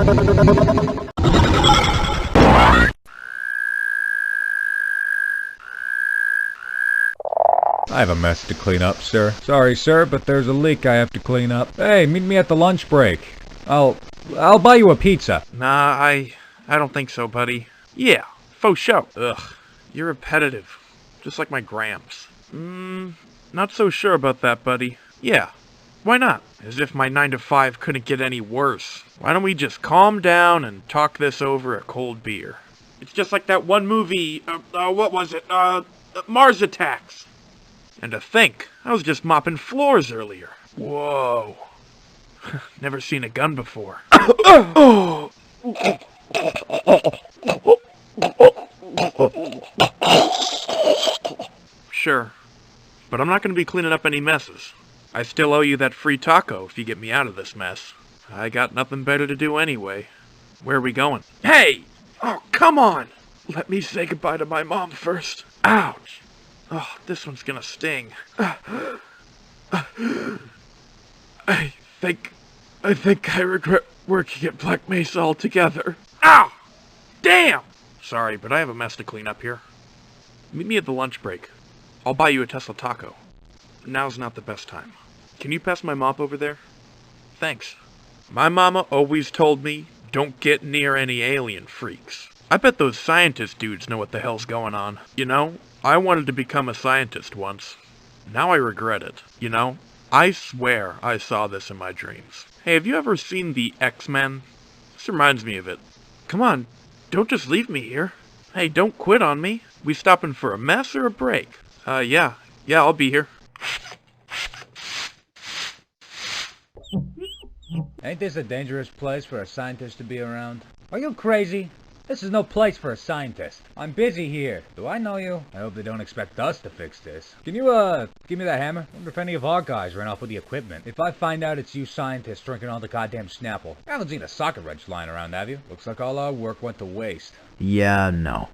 I have a mess to clean up, sir. Sorry, sir, but there's a leak I have to clean up. Hey, meet me at the lunch break. I'll buy you a pizza. Nah, I don't think so, buddy. Yeah, faux show. Ugh, you're repetitive. Just like my Gramps. Not so sure about that, buddy. Yeah, why not? As if my 9 to 5 couldn't get any worse. Why don't we just calm down and talk this over a cold beer? It's just like that one movie, what was it? Mars Attacks. And to think, I was just mopping floors earlier. Whoa. Never seen a gun before. Sure. But I'm not going to be cleaning up any messes. I still owe you that free taco if you get me out of this mess. I got nothing better to do anyway. Where are we going? Hey! Oh, come on! Let me say goodbye to my mom first. Ouch! Oh, this one's gonna sting. I think I regret working at Black Mesa altogether. Ow! Damn! Sorry, but I have a mess to clean up here. Meet me at the lunch break. I'll buy you a Tesla taco. Now's not the best time. Can you pass my mop over there? Thanks. My mama always told me, don't get near any alien freaks. I bet those scientist dudes know what the hell's going on. You know, I wanted to become a scientist once. Now I regret it. You know, I swear I saw this in my dreams. Hey, have you ever seen the X-Men? This reminds me of it. Come on, don't just leave me here. Hey, don't quit on me. We stopping for a mess or a break? Yeah, I'll be here. Ain't this a dangerous place for a scientist to be around? Are you crazy? This is no place for a scientist. I'm busy here. Do I know you? I hope they don't expect us to fix this. Can you, give me that hammer? I wonder if any of our guys ran off with the equipment. If I find out it's you scientists drinking all the goddamn Snapple. I haven't seen a socket wrench lying around, have you? Looks like all our work went to waste. Yeah, no.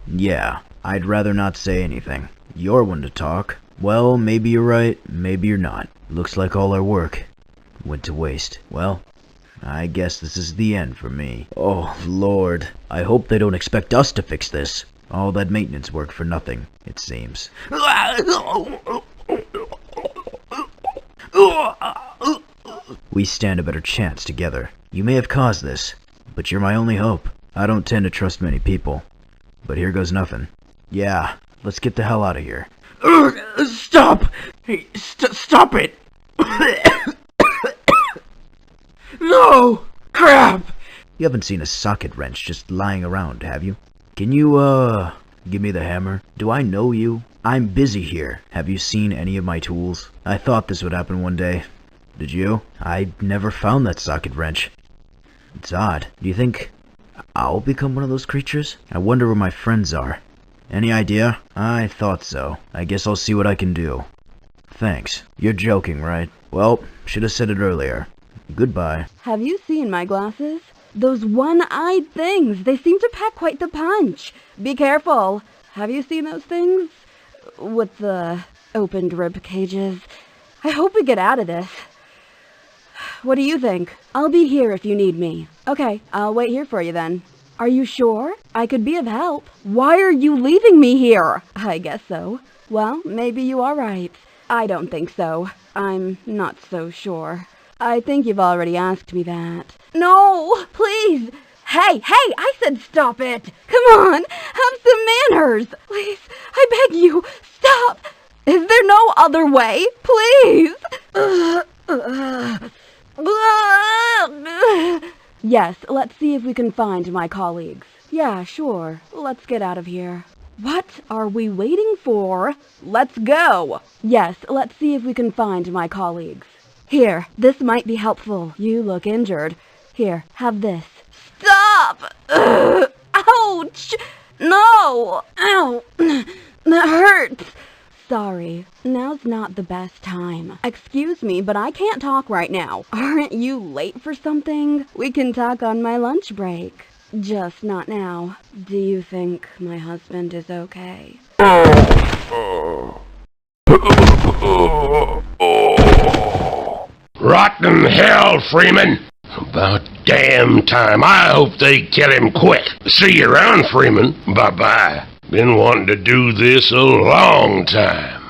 Yeah. I'd rather not say anything. You're one to talk. Well, maybe you're right, maybe you're not. Looks like all our work went to waste. Well, I guess this is the end for me. Oh, Lord. I hope they don't expect us to fix this. All that maintenance work for nothing, it seems. We stand a better chance together. You may have caused this, but you're my only hope. I don't tend to trust many people, but here goes nothing. Yeah, let's get the hell out of here. Stop! Hey, stop it! No! Crap! You haven't seen a socket wrench just lying around, have you? Can you, give me the hammer? Do I know you? I'm busy here. Have you seen any of my tools? I thought this would happen one day. Did you? I never found that socket wrench. It's odd. Do you think I'll become one of those creatures? I wonder where my friends are. Any idea? I thought so. I guess I'll see what I can do. Thanks. You're joking, right? Well, should have said it earlier. Goodbye. Have you seen my glasses? Those one-eyed things. They seem to pack quite the punch. Be careful. Have you seen those things? With the opened rib cages. I hope we get out of this. What do you think? I'll be here if you need me. Okay, I'll wait here for you then. Are you sure? I could be of help. Why are you leaving me here? I guess so. Well, maybe you are right. I don't think so. I'm not so sure. I think you've already asked me that. No, please. Hey, I said stop it. Come on, have some manners. Please, I beg you, stop. Is there no other way? Please. Yes, let's see if we can find my colleagues. Yeah, sure. Let's get out of here. What are we waiting for? Let's go. Yes, let's see if we can find my colleagues. Here, this might be helpful. You look injured. Here, have this. Stop! Ouch! No! Ow! That hurts! Sorry, now's not the best time. Excuse me, but I can't talk right now. Aren't you late for something? We can talk on my lunch break. Just not now. Do you think my husband is okay? Rotten hell, Freeman! About damn time. I hope they kill him quick. See you around, Freeman. Bye-bye. Been wanting to do this a long time.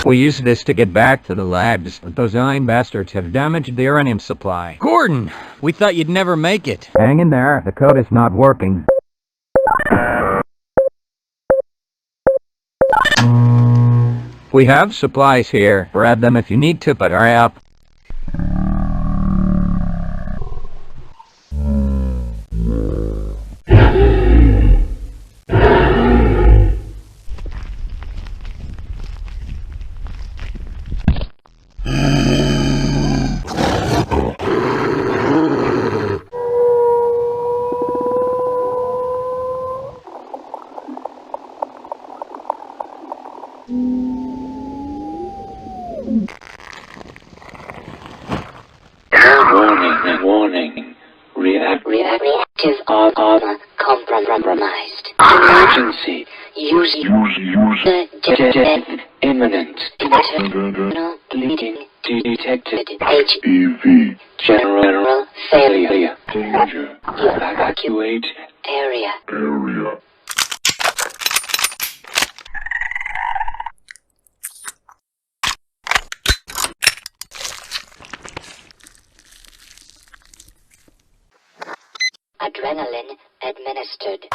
We used this to get back to the labs, but those iron bastards have damaged the uranium supply. Gordon, we thought you'd never make it. Hang in there, the code is not working. We have supplies here. Grab them if you need to, but hurry up. Warning. Reactors are compromised. Emergency. Use the death imminent. Internal bleeding detected. HEV. General failure. Danger. Evacuate area. Adrenaline administered.